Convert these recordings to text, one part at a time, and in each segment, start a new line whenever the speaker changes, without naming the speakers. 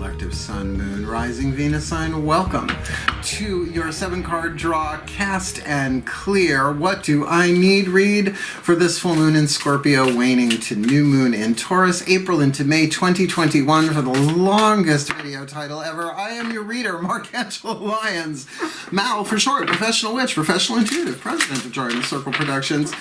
collective Sun, Moon, Rising, Venus sign, welcome to your 7-card draw, cast and clear. What do I need read for this full moon in Scorpio, waning to new moon in Taurus, April into May 2021 for the longest video title ever. I am your reader, Angelo Lyons. Mal for short, professional witch, professional intuitive, president of Jarring the Circle Productions.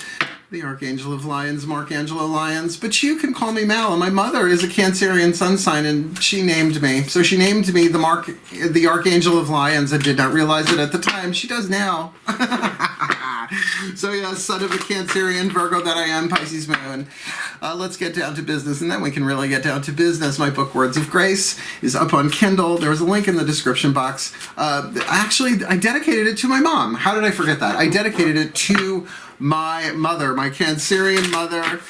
The Archangel of Lyons, Angelo Lyons, but you can call me Mal. And my mother is a Cancerian sun sign, and she named me. So she named me the Archangel of Lyons. I did not realize it at the time. She does now. So yeah, son of a Cancerian Virgo that I am, Pisces moon. Let's get down to business, and then we can really get down to business. My book, Words of Grace, is up on Kindle. There's a link in the description box. Actually, I dedicated it to my mom. How did I forget that? I dedicated it to my mother, my Cancerian mother.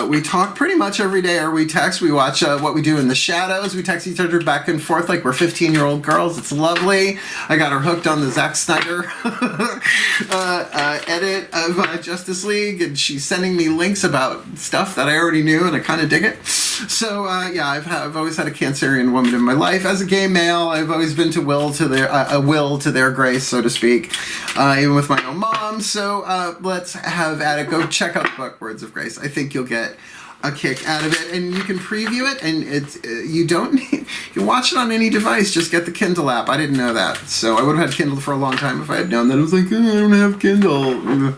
We talk pretty much every day, or we text. We watch What We Do in the Shadows. We text each other back and forth like we're 15-year-old girls. It's lovely. I got her hooked on the Zack Snyder edit of Justice League, and she's sending me links about stuff that I already knew, and I kind of dig it. So yeah, I've always had a Cancerian woman in my life. As a gay male, I've always been to will to their grace, so to speak, even with my own mom. So let's have at it. Go check out the book, Words of Grace. I think you'll get a kick out of it, and you can preview it, and you can watch it on any device. Just get the Kindle app. I didn't know that, so I would have had Kindle for a long time if I had known that. I was like, oh, I don't have Kindle.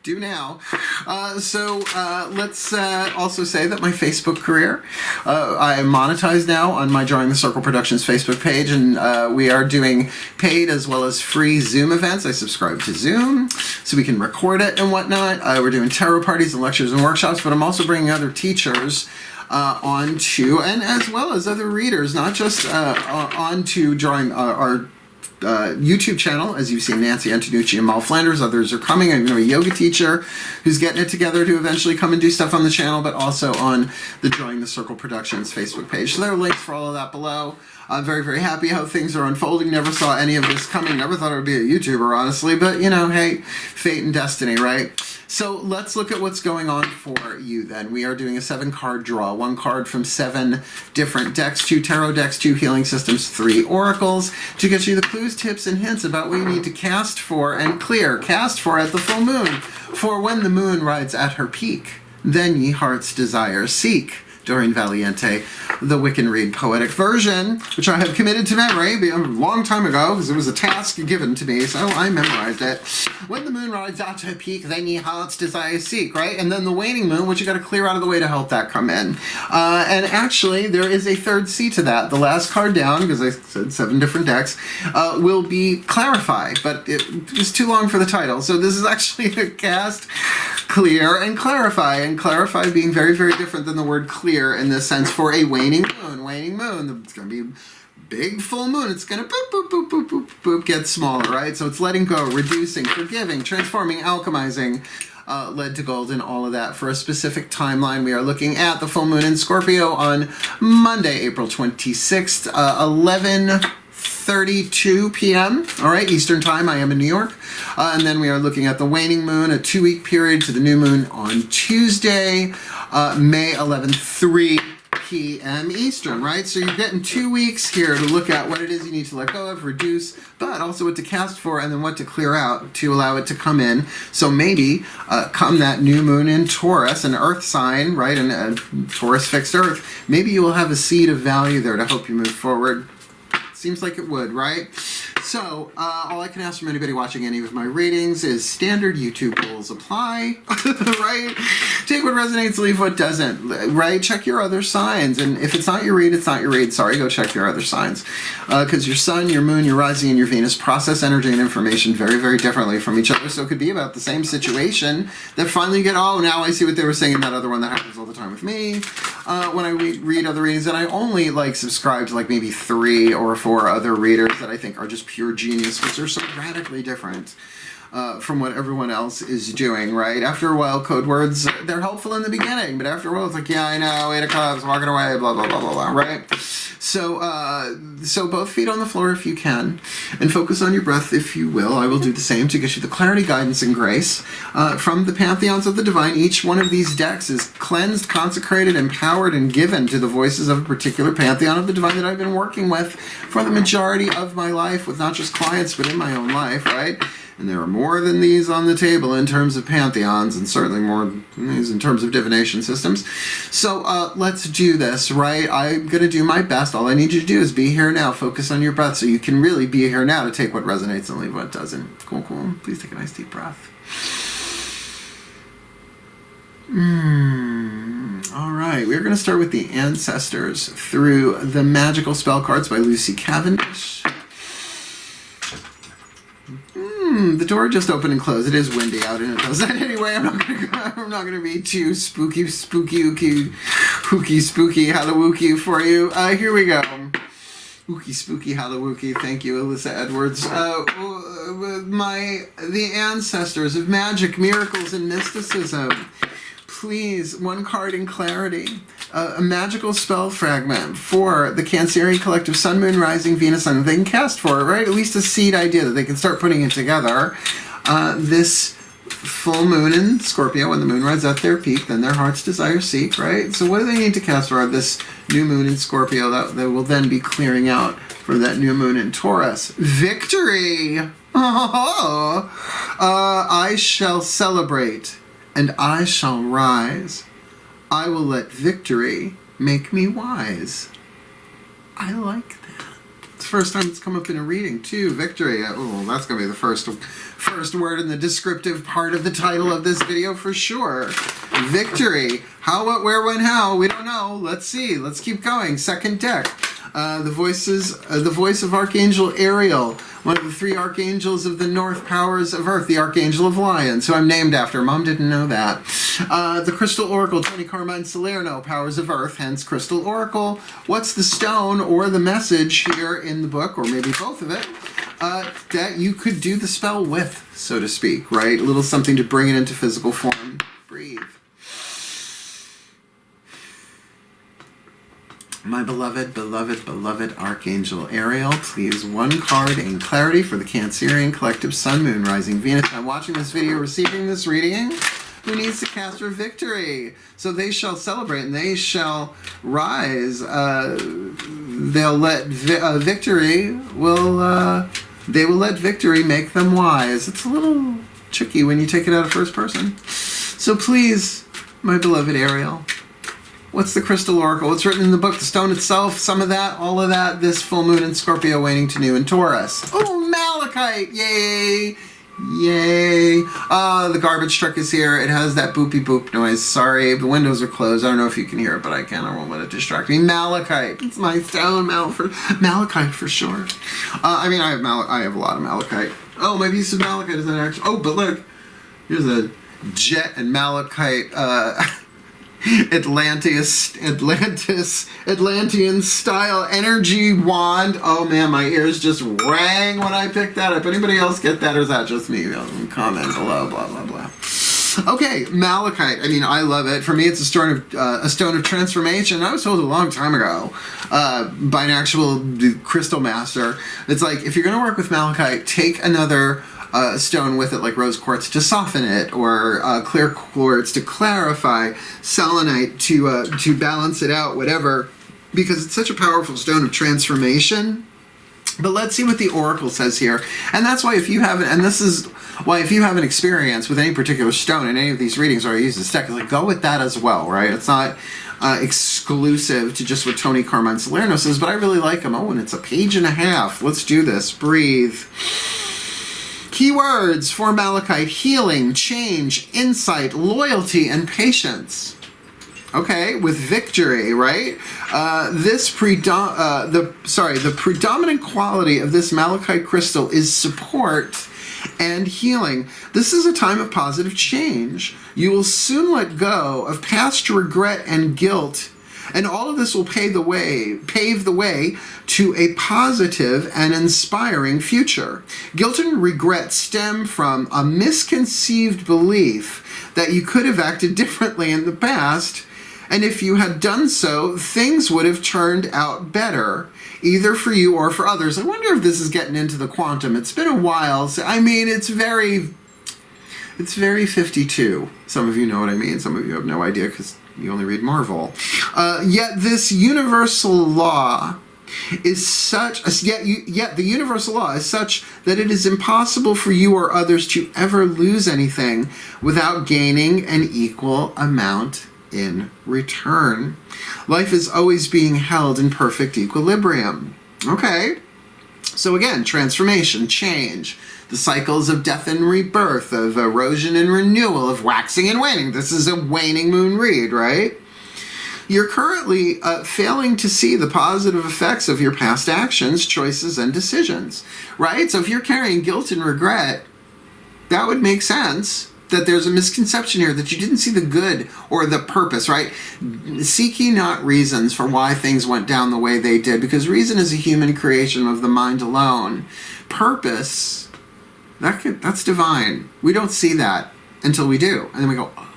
Do now. Let's also say that my Facebook career, I am monetized now on my Jarring the Circle Productions Facebook page, and we are doing paid as well as free Zoom events. I subscribe to Zoom so we can record it and whatnot. We're doing tarot parties and lectures and workshops, but I'm also bringing other teachers onto, and as well as other readers, not just onto drawing our YouTube channel. As you've seen, Nancy Antonucci and Mal Flanders. Others are coming. I'm a yoga teacher who's getting it together to eventually come and do stuff on the channel, but also on the Jarring the Circle Productions Facebook page. So there are links for all of that below. I'm very, very happy how things are unfolding. Never saw any of this coming. Never thought I would be a YouTuber, honestly. But, you know, hey, fate and destiny, right? So let's look at what's going on for you then. We are doing a 7-card draw. 1 card from 7 different decks, 2 tarot decks, 2 healing systems, 3 oracles, to get you the clues, tips, and hints about what you need to cast for and clear. Cast for at the full moon. For when the moon rides at her peak, then ye heart's desire seek. Doreen Valiente, the Wiccan Read poetic version, which I have committed to memory a long time ago, because it was a task given to me, so I memorized it. When the moon rides out to her peak, then ye heart's desire seek, right? And then the waning moon, which you got to clear out of the way to help that come in. And actually, there is a third C to that. The last card down, because I said 7 different decks, will be clarify, but it was too long for the title. So this is actually a cast, clear, and clarify being very, very different than the word clear in this sense for a waning moon. It's going to be big full moon. It's going to boop, boop, boop, boop, boop, boop, get smaller, right? So it's letting go, reducing, forgiving, transforming, alchemizing, lead to gold, and all of that for a specific timeline. We are looking at the full moon in Scorpio on Monday, April 26th, 11:32 p.m. All right, Eastern time. I am in New York. And then we are looking at the waning moon, a 2-week period to the new moon on Tuesday, May 11th, 3 p.m. Eastern, right? So you're getting 2 weeks here to look at what it is you need to let go of, reduce, but also what to cast for, and then what to clear out to allow it to come in. So maybe come that new moon in Taurus, an earth sign, right? And a Taurus fixed earth, maybe you will have a seed of value there to help you move forward. Seems like it would, right? So, all I can ask from anybody watching any of my readings is standard YouTube rules apply, right? Take what resonates, leave what doesn't, right? Check your other signs, and if it's not your read, it's not your read. Sorry, go check your other signs. Because your sun, your moon, your rising, and your Venus process energy and information very, very differently from each other, so it could be about the same situation that finally you get, oh, now I see what they were saying in that other one. That happens all the time with me. When I read other readings, and I only, like, subscribe to, like, maybe 3 or 4 other readers that I think are just pure genius, which are so radically different from what everyone else is doing, right? After a while, code words, they're helpful in the beginning, but after a while, it's like, yeah, I know, 8 o'clock, walking away, blah, blah, blah, blah, blah, right? So both feet on the floor if you can, and focus on your breath if you will. I will do the same to get you the clarity, guidance, and grace from the pantheons of the divine. Each one of these decks is cleansed, consecrated, empowered, and given to the voices of a particular pantheon of the divine that I've been working with for the majority of my life, with not just clients, but in my own life, right? And there are more than these on the table in terms of pantheons, and certainly more than these in terms of divination systems. So let's do this, right? I'm going to do my best. All I need you to do is be here now. Focus on your breath so you can really be here now to take what resonates and leave what doesn't. Cool, cool. Please take a nice deep breath. All right, we're going to start with the Ancestors through the Magical Spell Cards by Lucy Cavendish. The door just opened and closed. It is windy out, and it does that anyway. I'm not gonna be too spooky, hooky, spooky, hallowooky for you. Here we go. Ookie, spooky, hallowooky. Thank you, Alyssa Edwards. The Ancestors of Magic, Miracles, and Mysticism. Please, one card in clarity. A magical spell fragment for the Cancerian collective Sun, Moon, Rising, Venus, Sun. They can cast for it, right? At least a seed idea that they can start putting it together. This full moon in Scorpio, when the moon rides at their peak, then their heart's desire seek, right? So what do they need to cast for this new moon in Scorpio that will then be clearing out for that new moon in Taurus? Victory! I shall celebrate, and I shall rise. I will let victory make me wise. I like that. It's the first time it's come up in a reading, too. Victory. Oh, that's going to be the first word in the descriptive part of the title of this video for sure. Victory. How, what, where, when, how? We don't know. Let's see. Let's keep going. Second deck. The voice of Archangel Ariel, one of the three archangels of the North powers of Earth, the Archangel of Lyons, who I'm named after. Mom didn't know that. The Crystal Oracle, Tony Carmine Salerno, powers of Earth, hence Crystal Oracle. What's the stone or the message here in the book, or maybe both of it, that you could do the spell with, so to speak, right? A little something to bring it into physical form. Breathe. My beloved, beloved, beloved Archangel Ariel, please one card in clarity for the Cancerian collective Sun, Moon, Rising, Venus. I'm watching this video, receiving this reading. Who needs to cast for victory? So they shall celebrate and they shall rise. They'll let victory they will let victory make them wise. It's a little tricky when you take it out of first person. So please, my beloved Ariel. What's the Crystal Oracle? What's written in the book? The stone itself, some of that, all of that. This full moon in Scorpio, waning to new in Taurus. Oh, Malachite! Yay! Yay! The garbage truck is here. It has that boopy boop noise. Sorry, the windows are closed. I don't know if you can hear it, but I can. I won't let it distract me. Malachite. It's my stone. Malachite for sure. I have a lot of malachite. Oh, my piece of malachite is not actually. Oh, but look, here's a jet and malachite. Atlantean style energy wand. Oh man, my ears just rang when I picked that up. Anybody else get that, or is that just me? Comment below, blah blah blah. Okay, malachite. I mean, I love it. For me, it's a stone of transformation. I was told a long time ago by an actual crystal master. It's like, if you're going to work with malachite, take another stone with it, like rose quartz to soften it, or clear quartz to clarify, selenite to balance it out, whatever, because it's such a powerful stone of transformation. But let's see what the Oracle says here. And that's why if you haven't, and this is why if you have an experience with any particular stone in any of these readings, or I use this deck, like, go with that as well, right? It's not exclusive to just what Tony Carmine Salerno says, but I really like them. Oh, and it's a page and a half. Let's do this. Breathe. Keywords for malachite: healing, change, insight, loyalty, and patience. Okay, with victory, right? The predominant quality of this malachite crystal is support and healing. This is a time of positive change. You will soon let go of past regret and guilt, and all of this will pave the way to a positive and inspiring future. Guilt and regret stem from a misconceived belief that you could have acted differently in the past, And if you had done so, things would have turned out better, either for you or for others. I wonder if this is getting into the quantum. It's been a while. So, I mean, it's very 52. Some of you know what I mean. Some of you have no idea because you only read Marvel. Yet this universal law is such, yet the universal law is such that it is impossible for you or others to ever lose anything without gaining an equal amount in return. Life is always being held in perfect equilibrium. Okay. So again, transformation, change, the cycles of death and rebirth, of erosion and renewal, of waxing and waning. This is a waning moon read, right? You're currently failing to see the positive effects of your past actions, choices, and decisions, right? So if you're carrying guilt and regret, that would make sense that there's a misconception here that you didn't see the good or the purpose, right? Seek ye not reasons for why things went down the way they did, because reason is a human creation of the mind alone. Purpose, that's divine. We don't see that until we do. And then we go, oh.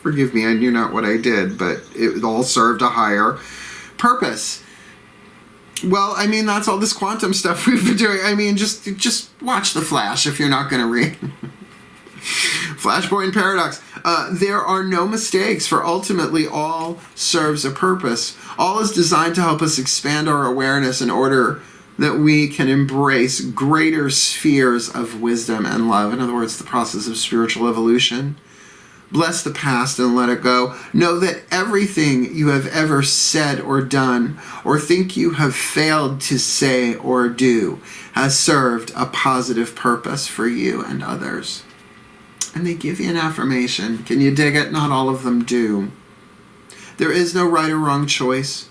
Forgive me, I knew not what I did, but it all served a higher purpose. Well, I mean, that's all this quantum stuff we've been doing. I mean, just watch The Flash if you're not going to read. Flashpoint Paradox. There are no mistakes, for ultimately all serves a purpose. All is designed to help us expand our awareness in order that we can embrace greater spheres of wisdom and love. In other words, the process of spiritual evolution. Bless the past and let it go. Know that everything you have ever said or done, or think you have failed to say or do, has served a positive purpose for you and others. And they give you an affirmation. Can you dig it? Not all of them do. There is no right or wrong choice.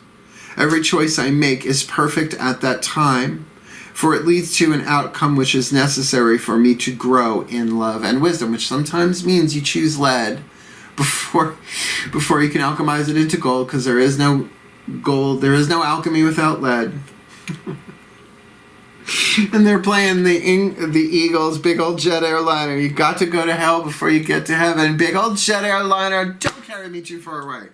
Every choice I make is perfect at that time, for it leads to an outcome which is necessary for me to grow in love and wisdom, which sometimes means you choose lead before you can alchemize it into gold, because there is no gold, there is no alchemy without lead. And they're playing the Eagles, big old jet airliner. You got to go to hell before you get to heaven. Big old jet airliner, don't carry me too far away.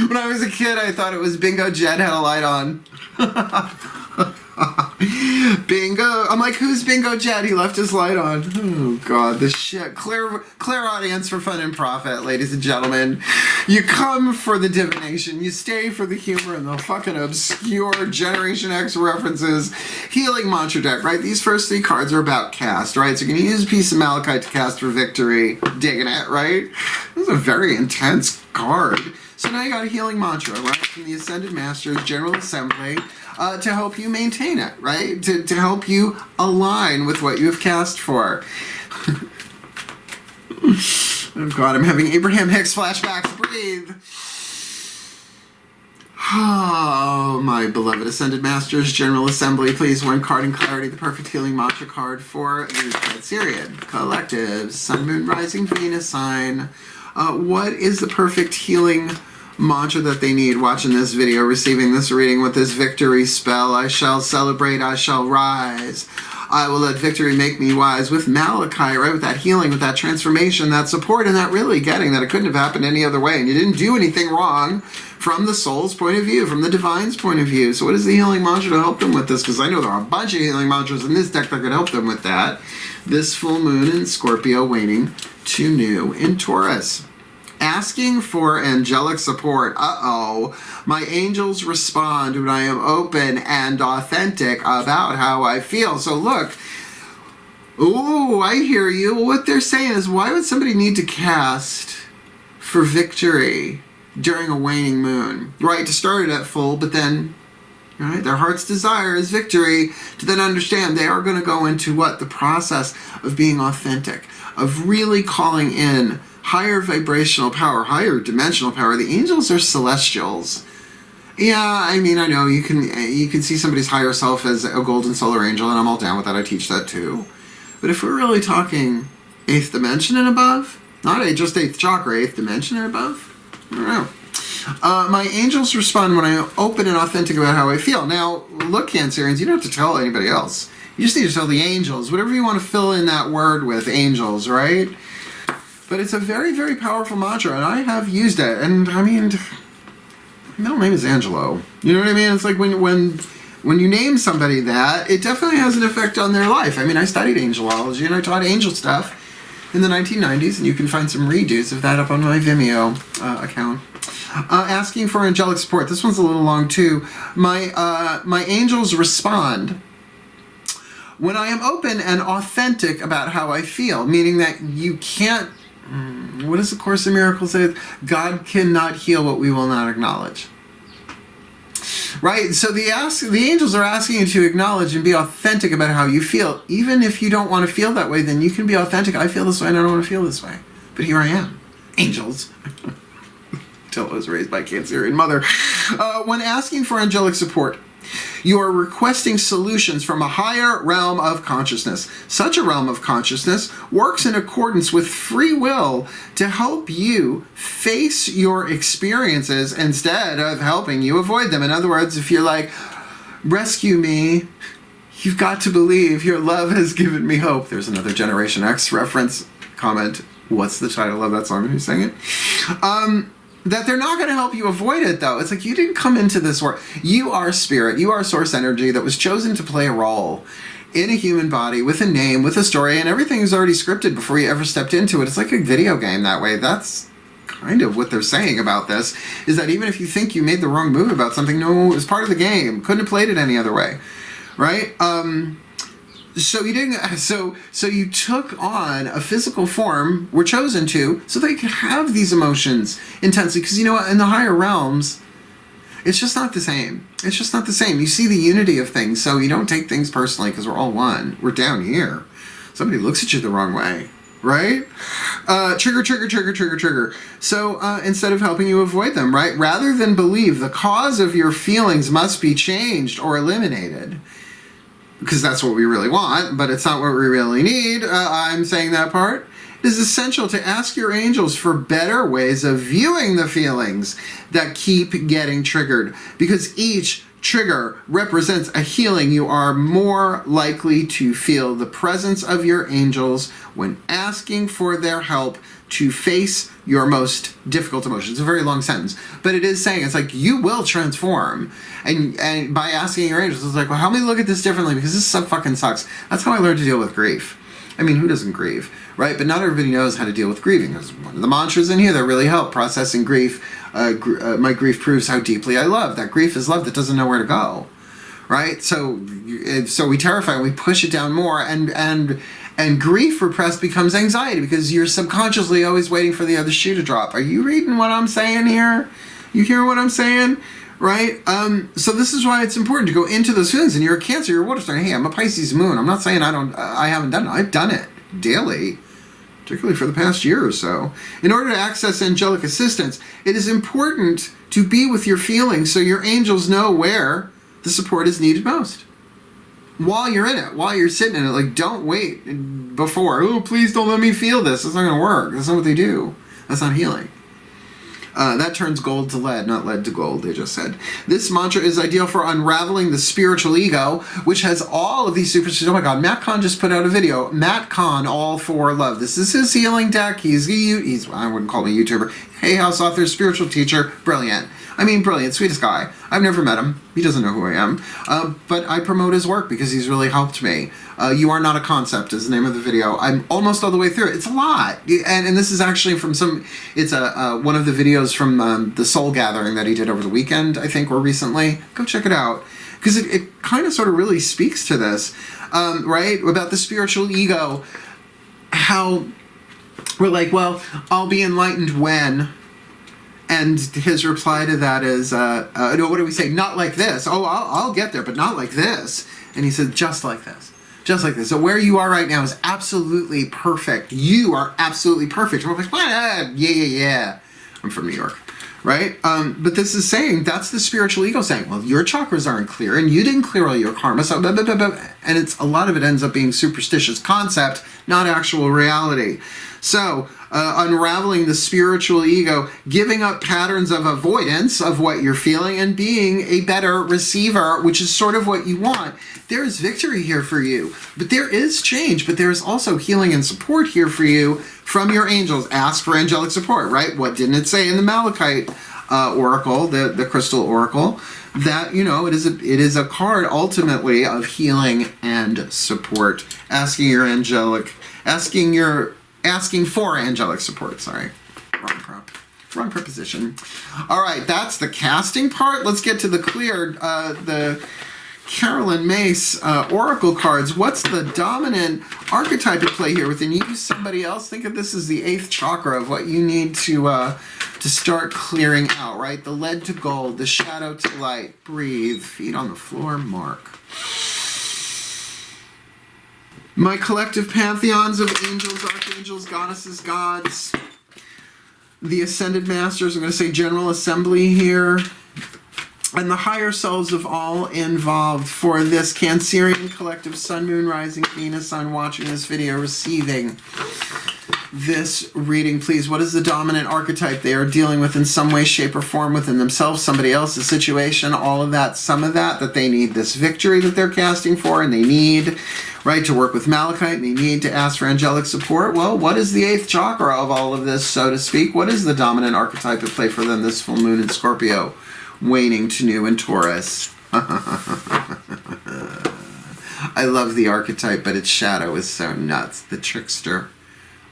When I was a kid, I thought it was Bingo Jet had a light on. Bingo. I'm like, who's Bingo Jet? He left his light on. Oh, God, this shit. Clear audience for fun and profit, ladies and gentlemen. You come for the divination. You stay for the humor and the fucking obscure Generation X references. Healing mantra deck, right? These first 3 cards are about cast, right? So you can use a piece of malachite to cast for victory. Digging it, right? This is a very intense card. So now you got a healing mantra, right, from the Ascended Masters General Assembly to help you maintain it, right? To help you align with what you have cast for. Oh, God, I'm having Abraham Hicks flashbacks. Breathe. Oh, my beloved Ascended Masters General Assembly, please, one card in clarity, the perfect healing mantra card for the Cancerian Collective, Sun, Moon, Rising, Venus sign. What is the perfect healing mantra that they need watching this video, receiving this reading with this victory spell? I shall celebrate, I shall rise. I will let victory make me wise. With Malachi, right? With that healing, with that transformation, that support, and that really getting that it couldn't have happened any other way. And you didn't do anything wrong from the soul's point of view, from the divine's point of view. So what is the healing mantra to help them with this? Because I know there are a bunch of healing mantras in this deck that could help them with that. This full moon in Scorpio waning to new in Taurus. Asking for angelic support. Uh-oh. My angels respond when I am open and authentic about how I feel. So look. Ooh, I hear you. What they're saying is, why would somebody need to cast for victory during a waning moon? Right, to start it at full, but then, right, their heart's desire is victory, to then understand they are going to go into what? The process of being authentic, of really calling in higher vibrational power, higher dimensional power. The angels are celestials. Yeah, I mean, I know you can see somebody's higher self as a golden solar angel, and I'm all down with that. I teach that too. But if we're really talking 8th dimension and above, not just 8th chakra, 8th dimension and above, I don't know. My angels respond when I'm open and authentic about how I feel. Now, look, Cancerians, you don't have to tell anybody else. You just need to tell the angels, whatever you want to fill in that word with, angels, right? But it's a very, very powerful mantra, and I have used it. And I mean, my middle name is Angelo. You know what I mean? It's like when you name somebody that, it definitely has an effect on their life. I mean, I studied angelology and I taught angel stuff in the 1990s, and you can find some redos of that up on my Vimeo account. Asking for angelic support. This one's a little long too. My angels respond when I am open and authentic about how I feel, meaning that you can't, what does the Course in Miracles say? God cannot heal what we will not acknowledge. Right? So the angels are asking you to acknowledge and be authentic about how you feel. Even if you don't want to feel that way, then you can be authentic. I feel this way and I don't want to feel this way. But here I am. Angels. Until I was raised by a Cancerian mother. When asking for angelic support, you are requesting solutions from a higher realm of consciousness. Such a realm of consciousness works in accordance with free will to help you face your experiences instead of helping you avoid them. In other words, if you're like, rescue me, you've got to believe your love has given me hope. There's another Generation X reference comment. What's the title of that song? Who's singing it? That they're not going to help you avoid it, though. It's like you didn't come into this world. You are spirit. You are source energy that was chosen to play a role in a human body with a name, with a story, and everything is already scripted before you ever stepped into it. It's like a video game that way. That's kind of what they're saying about this, is that even if you think you made the wrong move about something, no, it was part of the game. Couldn't have played it any other way, right? So you didn't. So you took on a physical form, were chosen to, so that you could have these emotions intensely. Because you know what, in the higher realms, it's just not the same. It's just not the same. You see the unity of things, so you don't take things personally because we're all one. We're down here. Somebody looks at you the wrong way, right? Trigger. So instead of helping you avoid them, right, rather than believe the cause of your feelings must be changed or eliminated, because that's what we really want, but it's not what we really need. I'm saying that part. It is essential to ask your angels for better ways of viewing the feelings that keep getting triggered, because each trigger represents a healing. You are more likely to feel the presence of your angels when asking for their help to face your most difficult emotions. It's a very long sentence, but it is saying, it's like, you will transform. And by asking your angels, it's like, well, help me look at this differently, because this stuff fucking sucks. That's how I learned to deal with grief. I mean, who doesn't grieve, right? But not everybody knows how to deal with grieving. There's one of the mantras in here that really help processing grief. My grief proves how deeply I love. That grief is love that doesn't know where to go, right? So we terrify it, we push it down more, and grief repressed becomes anxiety, because you're subconsciously always waiting for the other shoe to drop. Are you reading what I'm saying here? You hear what I'm saying? Right? So this is why it's important to go into those feelings. And you're a Cancer, you're a water sign. Hey, I'm a Pisces moon. I'm not saying I haven't done it. I've done it daily, particularly for the past year or so. In order to access angelic assistance, it is important to be with your feelings so your angels know where the support is needed most. While you're in it, while you're sitting in it, like, don't wait before, oh, please don't let me feel this. That's not going to work. That's not what they do. That's not healing. That turns gold to lead, not lead to gold, they just said. This mantra is ideal for unraveling the spiritual ego, which has all of these superstitions. Oh my God, Matt Kahn just put out a video. Matt Kahn, All for Love. This is his healing deck. He's I wouldn't call him a YouTuber. Hay House author, spiritual teacher, brilliant. I mean, brilliant, sweetest guy. I've never met him. He doesn't know who I am. But I promote his work because he's really helped me. You Are Not a Concept is the name of the video. I'm almost all the way through it. It's a lot. And this is actually from it's one of the videos from the Soul Gathering that he did over the weekend, I think, or recently. Go check it out. Because it kind of sort of really speaks to this, right? About the spiritual ego. How we're like, well, I'll be enlightened when... And his reply to that is, no, what do we say? Not like this. Oh, I'll get there, but not like this. And he said, just like this. Just like this. So where you are right now is absolutely perfect. You are absolutely perfect. And we're like, yeah. I'm from New York, right? But this is saying, that's the spiritual ego saying, well, your chakras aren't clear, and you didn't clear all your karma, so blah, blah, blah, blah. And a lot of it ends up being superstitious concept, not actual reality. So, unraveling the spiritual ego, giving up patterns of avoidance of what you're feeling, and being a better receiver, which is sort of what you want. There is victory here for you, but there is change, but there's also healing and support here for you from your angels. Ask for angelic support, right? What didn't it say in the Malachite oracle, the crystal oracle? That, you know, it is a card ultimately of healing and support. Asking for angelic support. Sorry, wrong preposition. All right, that's the casting part. Let's get to the clear, the Carolyn Mace oracle cards. What's the dominant archetype at play here within you? Somebody else. Think of this as the 8th chakra of what you need to start clearing out, right? The lead to gold, the shadow to light. Breathe. Feet on the floor. Mark. My collective pantheons of angels, archangels, goddesses, gods. The ascended masters. I'm going to say General Assembly here. And the higher selves of all involved for this Cancerian collective Sun, Moon, Rising, Venus sign watching this video, receiving this reading, please. What is the dominant archetype they are dealing with in some way, shape, or form within themselves, somebody else's situation, all of that, some of that they need this victory that they're casting for, and they need, right, to work with Malachite, and they need to ask for angelic support. Well, what is the 8th chakra of all of this, so to speak? What is the dominant archetype at play for them this full moon in Scorpio? Waning to new in Taurus. I love the archetype, but its shadow is so nuts. The trickster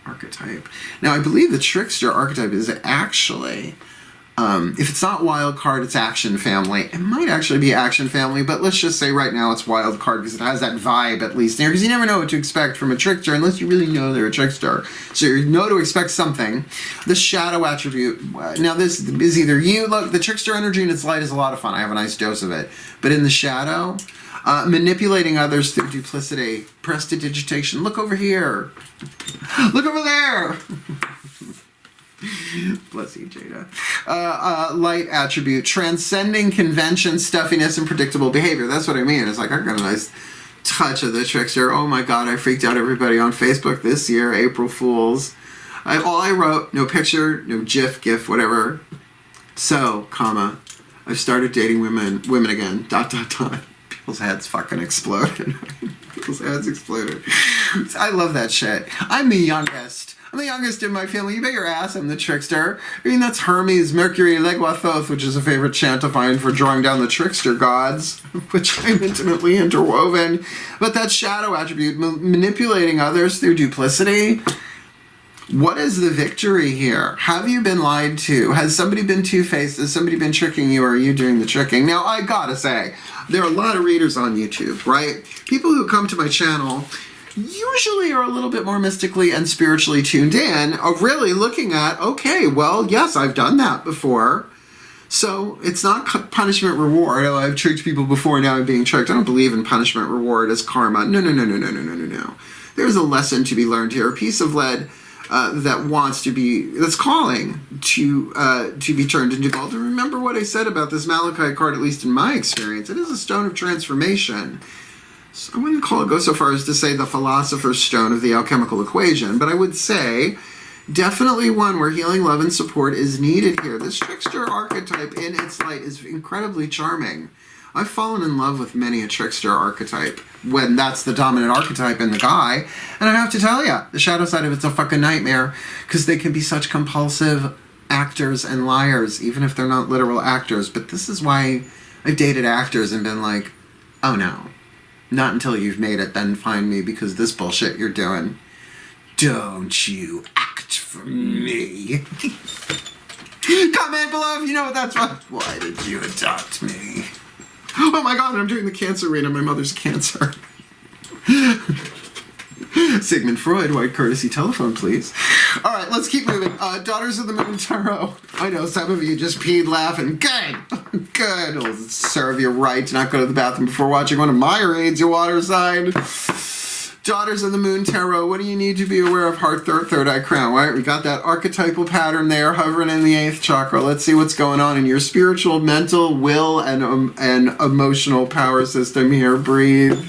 archetype. Now, I believe the trickster archetype is actually, if it's not wild card, it's action family. It might actually be action family, but let's just say right now it's wild card because it has that vibe at least there, because you never know what to expect from a trickster unless you really know they're a trickster. So you know to expect something. The shadow attribute. Now this is either you, look, the trickster energy in its light is a lot of fun. I have a nice dose of it. But in the shadow, manipulating others through duplicity, prestidigitation. Look over here. Look over there. Bless you, Jada. Light attribute, transcending convention, stuffiness, and predictable behavior. That's what I mean. It's like, I got a nice touch of the trickster. Oh my God, I freaked out everybody on Facebook this year, April Fools. All I wrote, no picture, no GIF, whatever. So, comma, I've started dating women again, ... People's heads fucking exploded. People's heads exploded. I love that shit. I'm the youngest. I'm the youngest in my family. You bet your ass I'm the trickster. I mean, that's Hermes, Mercury, Leguathoth, which is a favorite chant of mine for drawing down the trickster gods, which I'm intimately interwoven. But that shadow attribute, manipulating others through duplicity. What is the victory here? Have you been lied to? Has somebody been two-faced? Has somebody been tricking you, or are you doing the tricking? Now, I gotta say, there are a lot of readers on YouTube, right? People who come to my channel usually are a little bit more mystically and spiritually tuned in, are really looking at, okay, well, yes, I've done that before. So it's not punishment reward. Oh, I've tricked people before, now I'm being tricked. I don't believe in punishment reward as karma. No. There's a lesson to be learned here. A piece of lead that's calling to be turned into gold. And remember what I said about this Malachite card, at least in my experience. It is a stone of transformation. So I wouldn't go so far as to say the philosopher's stone of the alchemical equation, but I would say definitely one where healing, love, and support is needed here. This trickster archetype in its light is incredibly charming. I've fallen in love with many a trickster archetype when that's the dominant archetype in the guy. And I have to tell you, the shadow side of it's a fucking nightmare because they can be such compulsive actors and liars, even if they're not literal actors. But this is why I've dated actors and been like, oh no, not until you've made it, then find me, because this bullshit you're doing, don't you act for me. Comment below if you know what that's from. Why did you adopt me? Oh my God, I'm doing the cancer reading. My mother's cancer. Sigmund Freud, white courtesy telephone, please. All right, let's keep moving. Daughters of the Moon Tarot. I know some of you just peed laughing. Good. Good. It'll serve you right to not go to the bathroom before watching one of my reads, you water sign. Daughters of the Moon Tarot, what do you need to be aware of? Heart, third eye, crown, right? We got that archetypal pattern there hovering in the 8th chakra. Let's see what's going on in your spiritual, mental, will, and emotional power system here. Breathe.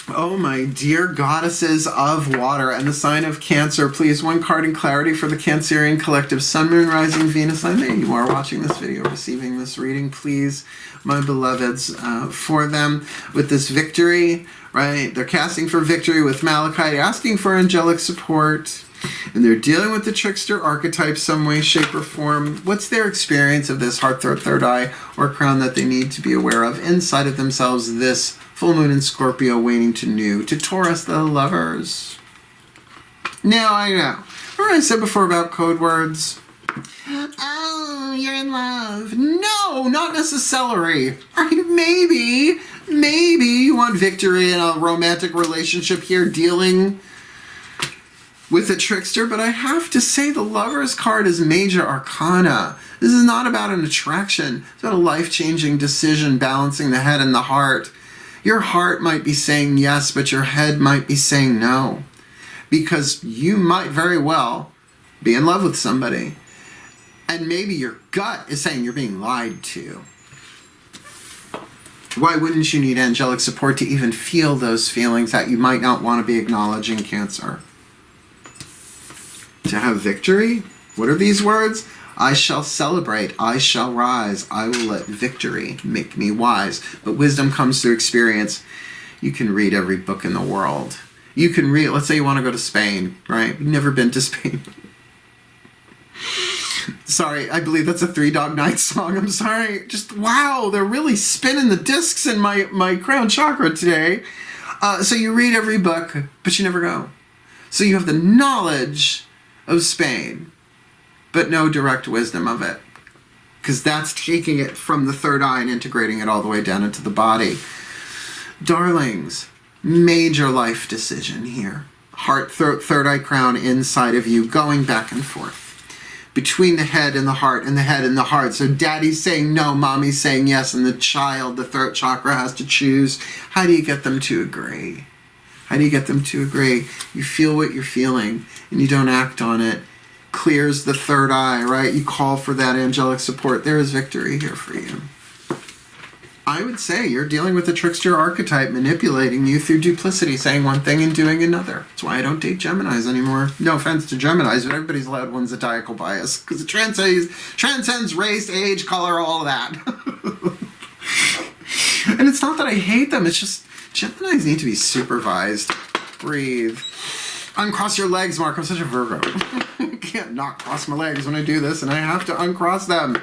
Oh Oh, my dear goddesses of water and the sign of Cancer, please, one card in clarity for the Cancerian collective, Sun, Moon, Rising, Venus. I know you are watching this video, receiving this reading, please, my beloveds, for them with this victory, right? They're casting for victory with Malachite, asking for angelic support, and they're dealing with the trickster archetype some way, shape, or form. What's their experience of this heart, throat, third eye, or crown that they need to be aware of inside of themselves this full moon in Scorpio, waning to new, to Taurus, the lovers? Now, I know. Remember I said before about code words? Oh, you're in love. No, not necessarily. Maybe you want victory in a romantic relationship here, dealing with a trickster, but I have to say the Lover's card is major arcana. This is not about an attraction. It's about a life-changing decision, balancing the head and the heart. Your heart might be saying yes, but your head might be saying no. Because you might very well be in love with somebody, and maybe your gut is saying you're being lied to. Why wouldn't you need angelic support to even feel those feelings that you might not want to be acknowledging, Cancer? To have victory? What are these words? I shall celebrate, I shall rise, I will let victory make me wise. But wisdom comes through experience. You can read every book in the world. You can read, let's say you want to go to Spain, right? You've never been to Spain. Sorry, I believe that's a Three Dog Night song. I'm sorry. Just, wow, they're really spinning the discs in my crown chakra today. So you read every book, but you never go. So you have the knowledge of Spain, but no direct wisdom of it, because that's taking it from the third eye and integrating it all the way down into the body. Darlings, major life decision here. Heart, throat, third eye, crown inside of you, going back and forth between the head and the heart and the head and the heart. So daddy's saying no, mommy's saying yes, and the child, the throat chakra, has to choose. How do you get them to agree? How do you get them to agree? You feel what you're feeling and you don't act on it. Clears the third eye, right? You call for that angelic support. There is victory here for you. I would say you're dealing with the trickster archetype manipulating you through duplicity, saying one thing and doing another. That's why I don't date Geminis anymore. No offense to Geminis, but everybody's allowed one zodiacal bias, because it transcends race, age, color, all of that. And it's not that I hate them, it's just Geminis need to be supervised. Breathe. Uncross your legs, Mark. I'm such a Virgo. I can't not cross my legs when I do this, and I have to uncross them.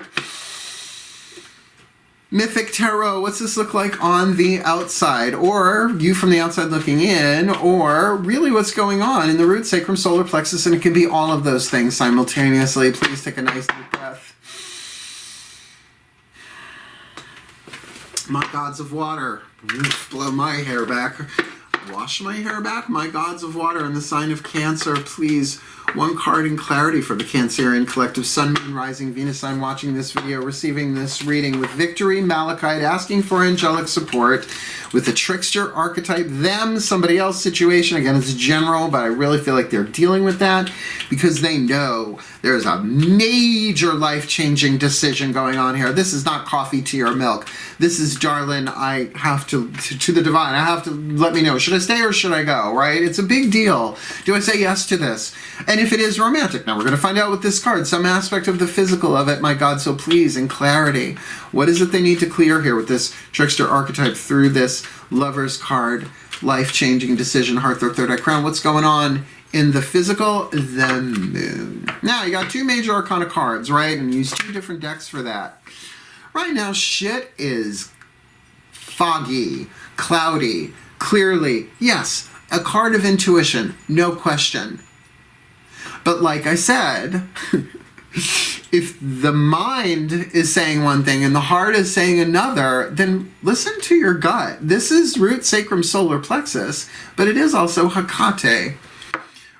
Mythic Tarot, what's this look like on the outside? Or you from the outside looking in, or really what's going on in the root, sacrum, solar plexus, and it can be all of those things simultaneously. Please take a nice deep breath. My gods of water, blow my hair back. Wash my hair back, my gods of water, and the sign of Cancer, please. One card in clarity for the Cancerian collective, Sun, Moon, Rising, Venus. I'm watching this video, receiving this reading with victory, Malachite, asking for angelic support with the trickster archetype, them, somebody else situation. Again, it's general, but I really feel like they're dealing with that because they know there's a major life-changing decision going on here. This is not coffee, tea, or milk. This is, darling, I have to the divine. I have to let me know, should I stay or should I go, right? It's a big deal. Do I say yes to this? And if it is romantic, now we're going to find out with this card, some aspect of the physical of it, my God, so please, in clarity. What is it they need to clear here with this trickster archetype through this Lover's card, life-changing decision, heart, throat, third eye, crown? What's going on in the physical? The moon. Now, you got two major arcana cards, right? And use two different decks for that. Right now, shit is foggy, cloudy, clearly. Yes, a card of intuition, no question. But like I said, if the mind is saying one thing and the heart is saying another, then listen to your gut. This is root, sacrum, solar plexus, but it is also Hecate,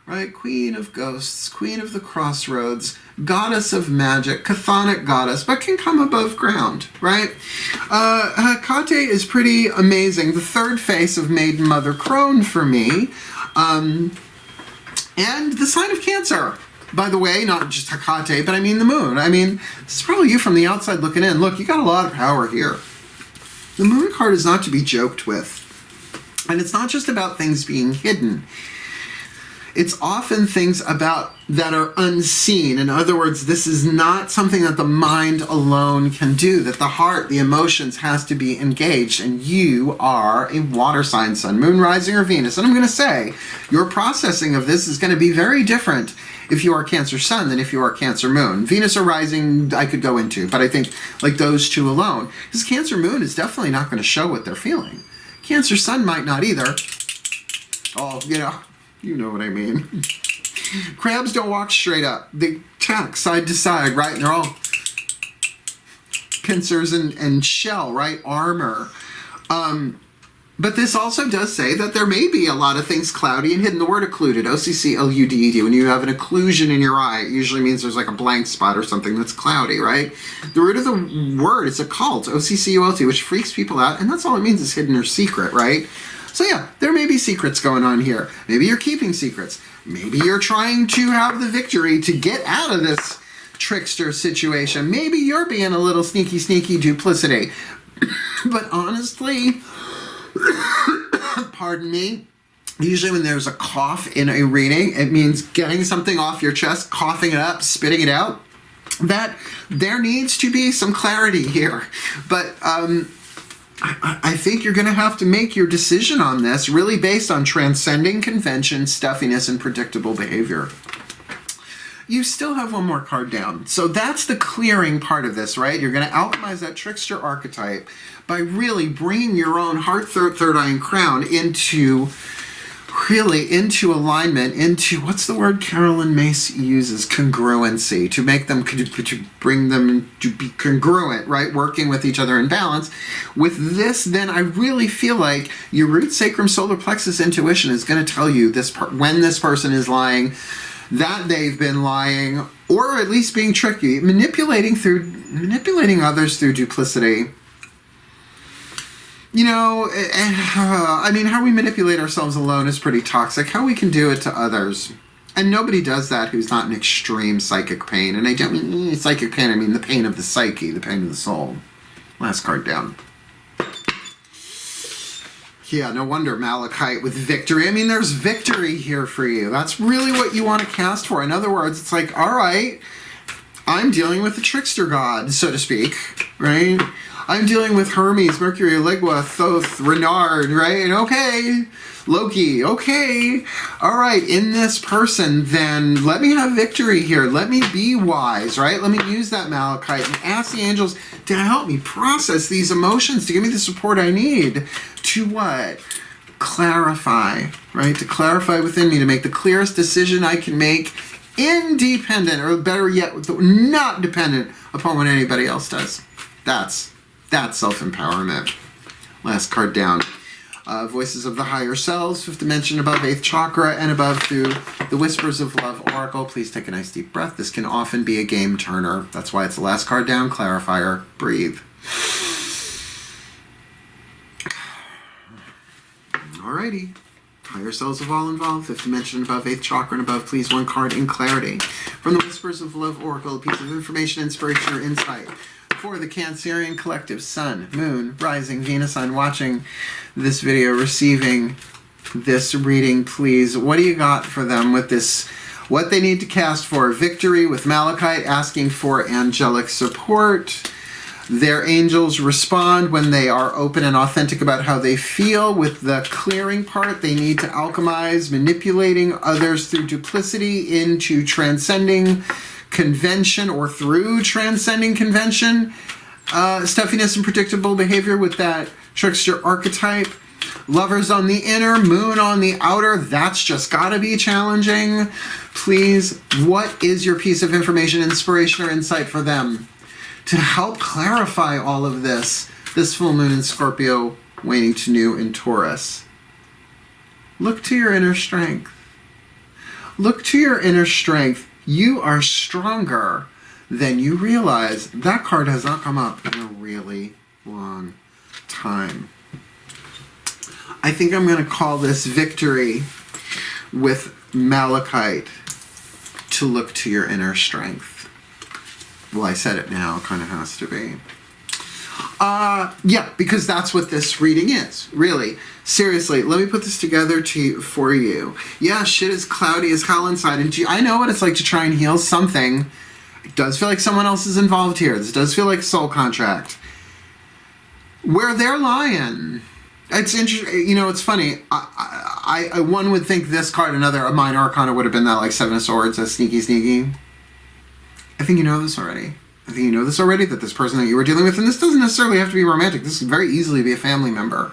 right? Queen of ghosts, queen of the crossroads, goddess of magic, chthonic goddess, but can come above ground, right? Hecate is pretty amazing. The third face of Maiden Mother Crone for me. And the sign of Cancer. By the way, not just Hecate, but I mean the moon. I mean, this is probably you from the outside looking in. Look, you got a lot of power here. The moon card is not to be joked with. And it's not just about things being hidden. It's often things about that are unseen. In other words, this is not something that the mind alone can do, that the heart, the emotions has to be engaged. And you are a water sign, sun, moon, rising, or Venus. And I'm going to say, your processing of this is going to be very different if you are Cancer sun than if you are Cancer moon. Venus or rising, I could go into, but I think like those two alone. Because Cancer moon is definitely not going to show what they're feeling. Cancer sun might not either. Oh, you know what I mean. Crabs don't walk straight up. They tack side to side, right? And they're all pincers and shell, right? Armor. But this also does say that there may be a lot of things cloudy and hidden. The word occluded, O-C-C-L-U-D-E-D. When you have an occlusion in your eye, it usually means there's like a blank spot or something that's cloudy, right? The root of the word is occult, O-C-C-U-L-T, which freaks people out, and that's all it means is hidden or secret, right? So yeah, there may be secrets going on here. Maybe you're keeping secrets. Maybe you're trying to have the victory to get out of this trickster situation. Maybe you're being a little sneaky duplicity. But honestly, pardon me, usually when there's a cough in a reading, it means getting something off your chest, coughing it up, spitting it out. That there needs to be some clarity here. But I think you're going to have to make your decision on this really based on transcending convention, stuffiness, and predictable behavior. You still have one more card down. So that's the clearing part of this, right? You're going to alchemize that trickster archetype by really bringing your own heart, third eye, and crown into alignment, into, what's the word Carolyn Mace uses? Congruency, to make them, to bring them to be congruent, right? Working with each other in balance. With this, then I really feel like your root, sacrum, solar plexus intuition is going to tell you this when this person is lying, that they've been lying, or at least being tricky, manipulating others through duplicity. I mean, how we manipulate ourselves alone is pretty toxic. How we can do it to others. And nobody does that who's not in extreme psychic pain. And I don't mean psychic pain, I mean the pain of the psyche, the pain of the soul. Last card down. Yeah, no wonder Malachite with victory. I mean, there's victory here for you. That's really what you want to cast for. In other words, it's like, all right, I'm dealing with the trickster god, so to speak, right? I'm dealing with Hermes, Mercury, Ligua, Thoth, Renard, right? Okay, Loki, okay. All right, in this person, then let me have victory here. Let me be wise, right? Let me use that Malachite and ask the angels to help me process these emotions, to give me the support I need to what? Clarify, right? To clarify within me, to make the clearest decision I can make, independent, or better yet, not dependent upon what anybody else does. That's self-empowerment. Last card down. Voices of the higher selves, 5th dimension above 8th chakra and above through the Whispers of Love Oracle. Please take a nice deep breath. This can often be a game turner. That's why it's the last card down. Clarifier. Breathe. Alrighty. Higher selves of all involved, 5th dimension above 8th chakra and above. Please one card in clarity. From the Whispers of Love Oracle, a piece of information, inspiration, or insight for the Cancerian collective, sun, moon, rising, Venus sign watching this video, receiving this reading, please. What do you got for them with this? What they need to cast for? Victory with Malachite, asking for angelic support. Their angels respond when they are open and authentic about how they feel. With the clearing part, they need to alchemize, manipulating others through duplicity into transcending convention, or through transcending convention, stuffiness and predictable behavior with that trickster archetype. Lovers on the inner, moon on the outer. That's just gotta be challenging. Please, what is your piece of information, inspiration, or insight for them to help clarify all of this full moon in Scorpio, waning to new in Taurus? Look to your inner strength. Look to your inner strength. You are stronger than you realize. That card has not come up in a really long time. I think I'm going to call this victory with Malachite, to look to your inner strength. Well, I said it now. It kind of has to be. Yeah, because that's what this reading is, really. Seriously, let me put this together for you. Yeah, shit is cloudy as hell inside, and I know what it's like to try and heal something. It does feel like someone else is involved here. This does feel like a soul contract. Where they're lying. It's interesting. You know, it's funny. One would think this card, a minor arcana, would have been that like Seven of Swords, a sneaky. I think you know this already. That this person that you were dealing with, and this doesn't necessarily have to be romantic. This could very easily be a family member.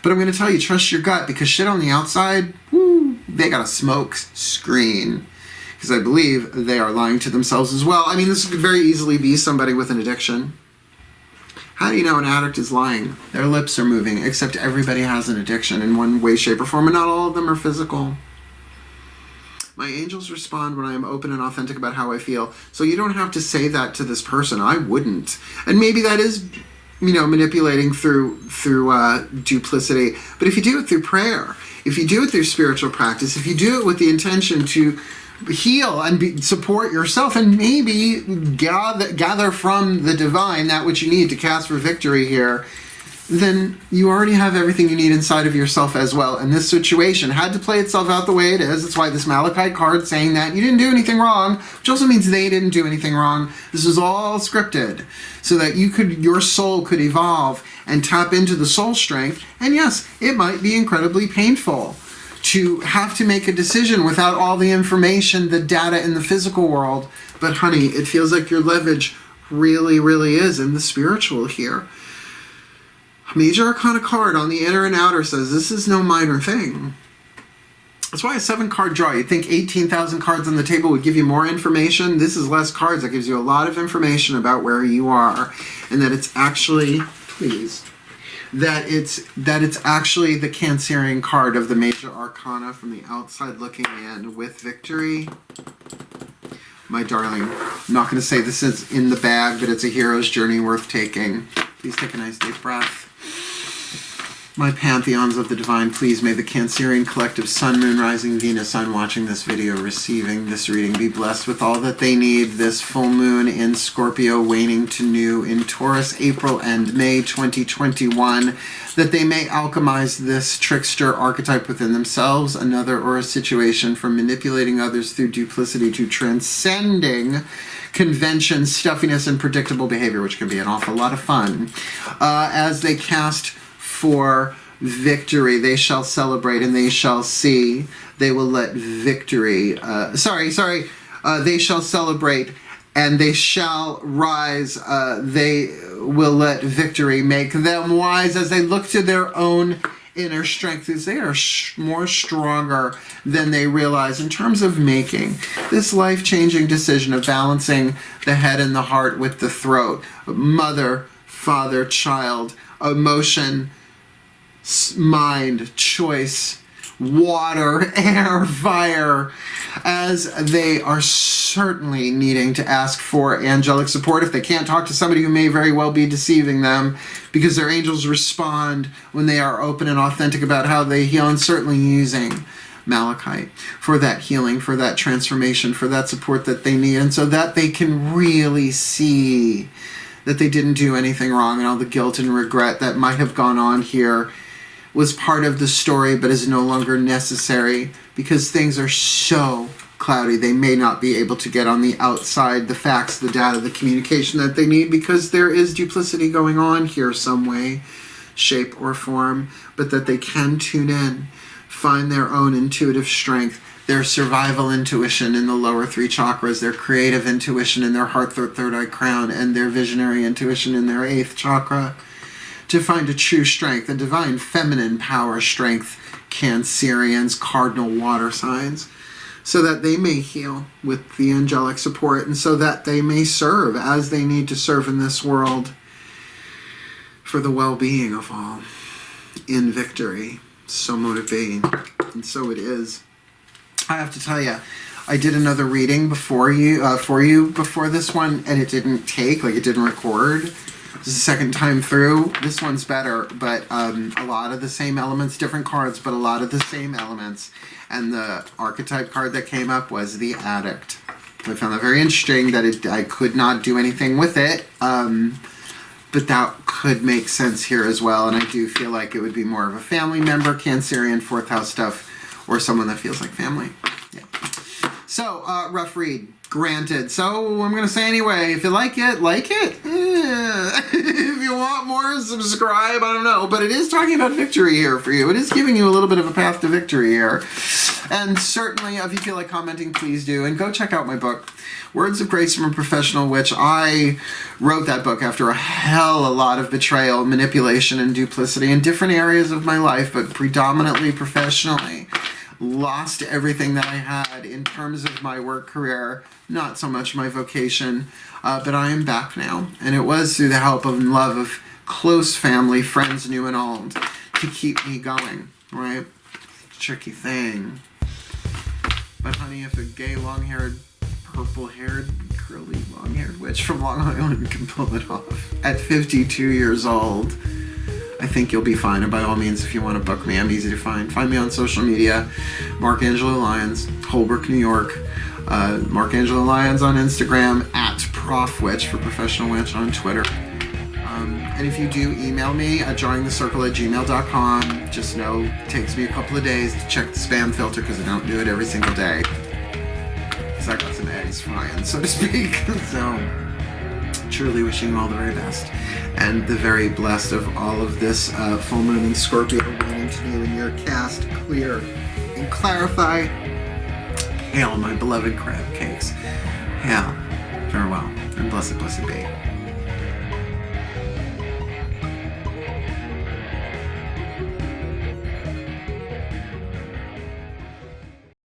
But I'm going to tell you, trust your gut, because shit on the outside, woo, they got a smoke screen. Because I believe they are lying to themselves as well. I mean, this could very easily be somebody with an addiction. How do you know an addict is lying? Their lips are moving, except everybody has an addiction in one way, shape, or form, and not all of them are physical. My angels respond when I am open and authentic about how I feel. So you don't have to say that to this person. I wouldn't. And maybe that is, you know, manipulating through duplicity. But if you do it through prayer, if you do it through spiritual practice, if you do it with the intention to heal and support yourself, and maybe gather from the divine that which you need to cast for victory here, then you already have everything you need inside of yourself as well. And this situation had to play itself out the way it is. That's why this Malachite card saying that you didn't do anything wrong, which also means they didn't do anything wrong. This is all scripted so that your soul could evolve and tap into the soul strength. And yes, it might be incredibly painful to have to make a decision without all the information, the data in the physical world. But honey, it feels like your leverage really, really is in the spiritual here. Major Arcana card on the inner and outer says this is no minor thing. That's why a 7-card draw. You'd think 18,000 cards on the table would give you more information. This is less cards. That gives you a lot of information about where you are. And that it's actually, that it's actually the Cancerian card of the Major Arcana from the outside looking in with victory. My darling, I'm not going to say this is in the bag, but it's a hero's journey worth taking. Please take a nice deep breath. My pantheons of the divine, please may the Cancerian collective Sun, Moon, Rising, Venus sign watching this video, receiving this reading, be blessed with all that they need this full moon in Scorpio, waning to new in Taurus, April and May 2021, that they may alchemize this trickster archetype within themselves, another, or a situation, from manipulating others through duplicity to transcending convention, stuffiness, and predictable behavior, which can be an awful lot of fun, as they cast for victory. They shall celebrate and they shall see. They will let victory, they shall celebrate and they shall rise. They will let victory make them wise as they look to their own inner strength, as they are more stronger than they realize in terms of making this life-changing decision of balancing the head and the heart with the throat, mother, father, child, emotion, mind, choice, water, air, fire, as they are certainly needing to ask for angelic support if they can't talk to somebody who may very well be deceiving them, because their angels respond when they are open and authentic about how they heal, and certainly using Malachite for that healing, for that transformation, for that support that they need, and so that they can really see that they didn't do anything wrong, and all the guilt and regret that might have gone on here was part of the story but is no longer necessary, because things are so cloudy they may not be able to get on the outside the facts, the data, the communication that they need, because there is duplicity going on here some way, shape, or form, but that they can tune in, find their own intuitive strength, their survival intuition in the lower 3 chakras, their creative intuition in their heart, third eye crown, and their visionary intuition in their 8th chakra, to find a true strength, a divine feminine power strength, Cancerians, cardinal water signs, so that they may heal with the angelic support, and so that they may serve as they need to serve in this world for the well-being of all, in victory. So motivating, and so it is. I have to tell you, I did another reading before before this one, and it didn't take, it didn't record. This is the second time through. This one's better, but a lot of the same elements, different cards, but a lot of the same elements. And the archetype card that came up was the addict. I found that very interesting that I could not do anything with it. but that could make sense here as well. And I do feel like it would be more of a family member, Cancerian, 4th house stuff, or someone that feels like family. Yeah. So, rough read. Granted. So, I'm going to say anyway, if you like it, like it. If you want more, subscribe. I don't know. But it is talking about victory here for you. It is giving you a little bit of a path to victory here. And certainly, if you feel like commenting, please do. And go check out my book, Words of Grace from a Professional Witch. I wrote that book after a lot of betrayal, manipulation, and duplicity in different areas of my life, but predominantly professionally. Lost everything that I had in terms of my work career, not so much my vocation, but I am back now. And it was through the help and love of close family, friends, new and old, to keep me going, right? Tricky thing. But honey, if a gay, long-haired, purple-haired, curly, long-haired witch from Long Island can pull it off at 52 years old, I think you'll be fine. And by all means, if you want to book me, I'm easy to find. Find me on social media, Mark Angelo Lyons, Holbrook, New York. Mark Angelo Lyons on Instagram, @ProfWitch for Professional Witch on Twitter. And if you do email me at drawingthecircle@gmail.com, just know it takes me a couple of days to check the spam filter because I don't do it every single day. Because I got some eggs frying, so to speak. So, truly wishing you all the very best. And the very blessed of all of this full moon in Scorpio waning to you in your cast, clear, and clarify. Hail, my beloved crab cakes. Hail, farewell, and blessed, blessed be.